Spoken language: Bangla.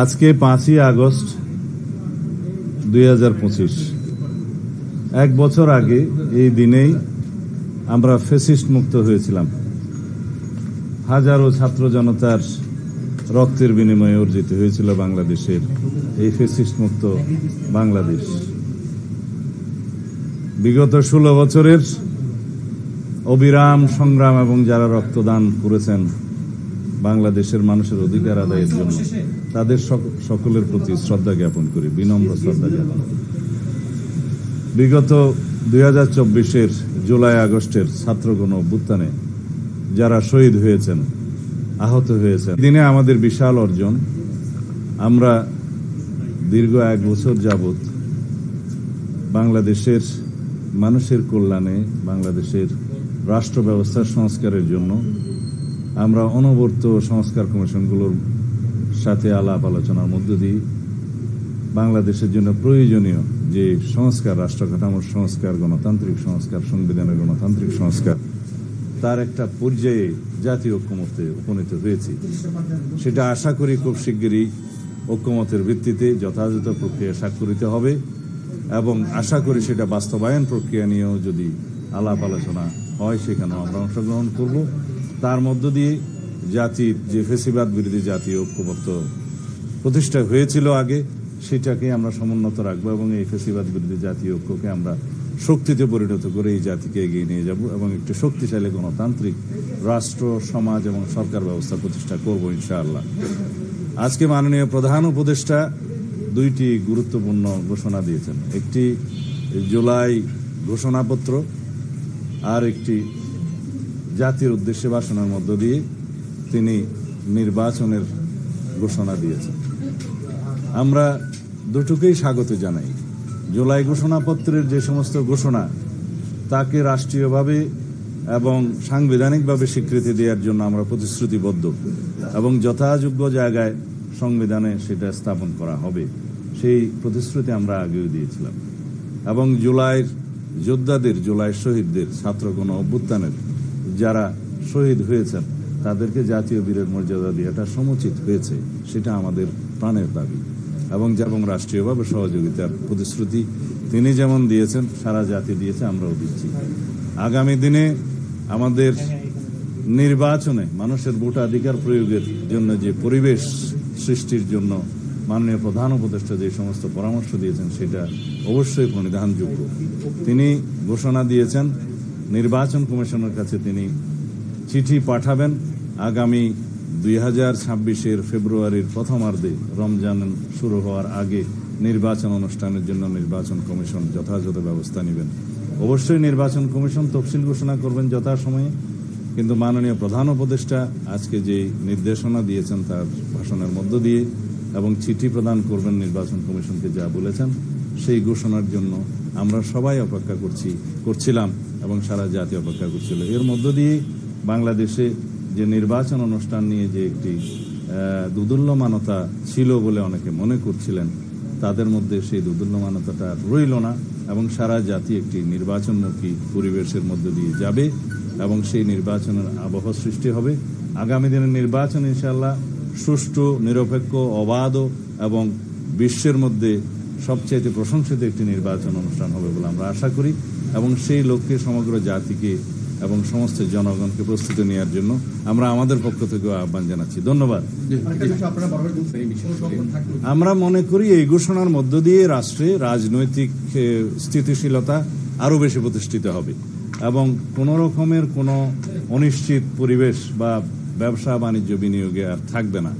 আজকে 5ই আগস্ট 2025, এক বছর আগে এই দিনেই আমরা ফ্যাসিস্ট মুক্ত হয়েছিলাম। হাজারো ছাত্র জনতার রক্তের বিনিময়ে অর্জিত হয়েছিল বাংলাদেশের এই ফ্যাসিস্ট মুক্ত বাংলাদেশ। বিগত 16 বছরের অবিরাম সংগ্রাম এবং যারা রক্তদান করেছেন বাংলাদেশের মানুষের অধিকার আদায়ের জন্য, তাদের সকলের প্রতি শ্রদ্ধা জ্ঞাপন করি, বিনম্র শ্রদ্ধা জ্ঞাপন করি। বিগত 2024-এর জুলাই আগস্টের ছাত্রগণ অভ্যুত্থানে যারা শহীদ হয়েছেন, আহত হয়েছেন, দিনে আমাদের বিশাল অর্জন। আমরা দীর্ঘ 1 বছর যাবৎ বাংলাদেশের মানুষের কল্যাণে, বাংলাদেশের রাষ্ট্র ব্যবস্থার সংস্কারের জন্য আমরা অনবরত সংস্কার কমিশনগুলোর সাথে আলাপ আলোচনার মধ্য দিয়ে বাংলাদেশের জন্য প্রয়োজনীয় যে সংস্কার, রাষ্ট্র কাঠামোর সংস্কার, গণতান্ত্রিক সংস্কার, সংবিধানের গণতান্ত্রিক সংস্কার, তার একটা পর্যায়ে জাতীয় ঐক্যমত্যে উপনীত হয়েছি। সেটা আশা করি খুব শিগগিরই ঐক্যমতের ভিত্তিতে যথাযথ প্রক্রিয়া স্বাক্ষরিত হবে এবং আশা করি সেটা বাস্তবায়ন প্রক্রিয়া নিয়েও যদি আলাপ আলোচনা হয় সেখানেও আমরা অংশগ্রহণ করব। তার মধ্য দিয়ে জাতির যে ফ্যাসিবাদ বিরোধী জাতীয় ঐক্যমত্য প্রতিষ্ঠা হয়েছিল আগে, সেটাকে আমরা সমুন্নত রাখবো এবং এই ফ্যাসিবাদ বিরোধী জাতীয় ঐক্যকে আমরা শক্তিতে পরিণত করে এই জাতিকে এগিয়ে নিয়ে যাব এবং একটি শক্তিশালী গণতান্ত্রিক রাষ্ট্র, সমাজ এবং সরকার ব্যবস্থা প্রতিষ্ঠা করব ইনশাআল্লাহ। আজকে মাননীয় প্রধান উপদেষ্টা 2টি গুরুত্বপূর্ণ ঘোষণা দিয়েছেন। একটি জুলাই ঘোষণাপত্র, আর একটি জাতির উদ্দেশ্যে ভাষণের মধ্য দিয়ে তিনি নির্বাচনের ঘোষণা দিয়েছেন। আমরা দুটোকেই স্বাগত জানাই। জুলাই ঘোষণাপত্রের যে সমস্ত ঘোষণা, তাকে রাষ্ট্রীয়ভাবে এবং সাংবিধানিকভাবে স্বীকৃতি দেওয়ার জন্য আমরা প্রতিশ্রুতিবদ্ধ এবং যথাযোগ্য জায়গায় সংবিধানে সেটা স্থাপন করা হবে, সেই প্রতিশ্রুতি আমরা আগেও দিয়েছিলাম। এবং জুলাইয়ের যোদ্ধাদের, জুলাই শহীদদের, ছাত্রগণ অভ্যুত্থানের যারা শহীদ হয়েছেন, তাদেরকে জাতীয় বীরের মর্যাদা দেওয়াটা সমুচিত হয়েছে, সেটা আমাদের প্রাণের দাবি। এবং রাষ্ট্রীয়ভাবে সহযোগিতার প্রতিশ্রুতি তিনি যেমন দিয়েছেন, সারা জাতি দিয়েছে, আমরাও দিচ্ছি। আগামী দিনে আমাদের নির্বাচনে মানুষের ভোটাধিকার প্রয়োগের জন্য যে পরিবেশ সৃষ্টির জন্য মাননীয় প্রধান উপদেষ্টা যে সমস্ত পরামর্শ দিয়েছেন, সেটা অবশ্যই প্রণিধানযোগ্য। তিনি ঘোষণা দিয়েছেন নির্বাচন কমিশনের কাছে তিনি চিঠি পাঠাবেন আগামী 2026-এর ফেব্রুয়ারির প্রথমার্ধে, রমজান শুরু হওয়ার আগে নির্বাচন অনুষ্ঠানের জন্য নির্বাচন কমিশন যথাযথ ব্যবস্থা নেবেন। অবশ্যই নির্বাচন কমিশন তফসিল ঘোষণা করবেন যথাসময়ে, কিন্তু মাননীয় প্রধান উপদেষ্টা আজকে যে নির্দেশনা দিয়েছেন তার ভাষণের মধ্য দিয়ে এবং চিঠি প্রদান করবেন নির্বাচন কমিশনকে যা বলেছেন, সেই ঘোষণার জন্য আমরা সবাই অপেক্ষা করছিলাম এবং সারা জাতি অপেক্ষা করছিল। এর মধ্য দিয়ে বাংলাদেশে যে নির্বাচন অনুষ্ঠান নিয়ে যে একটি দুদুল্যমানতা ছিল বলে অনেকে মনে করছিলেন, তাদের মধ্যে সেই দুদুল্যমানতাটা রইল না এবং সারা জাতি একটি নির্বাচনমুখী পরিবেশের মধ্য দিয়ে যাবে এবং সেই নির্বাচনের আবহ সৃষ্টি হবে। আগামী দিনের নির্বাচন ইনশাআল্লাহ সুষ্ঠু, নিরপেক্ষ, অবাধ এবং বিশ্বের মধ্যে সবচেয়ে প্রশংসিত একটি নির্বাচন অনুষ্ঠান হবে বলে আমরা আশা করি এবং সেই লক্ষ্যে সমগ্র জাতিকে এবং সমস্ত জনগণকে প্রস্তুতি নেওয়ার জন্য আমরা আমাদের পক্ষ থেকে আহ্বান জানাচ্ছি। ধন্যবাদ। আমরা মনে করি এই ঘোষণার মধ্য দিয়ে রাষ্ট্রে রাজনৈতিক স্থিতিশীলতা আরো বেশি প্রতিষ্ঠিত হবে এবং কোন রকমের কোনো অনিশ্চিত পরিবেশ বা ব্যবসা বাণিজ্য বিনিয়োগে আর থাকবে না।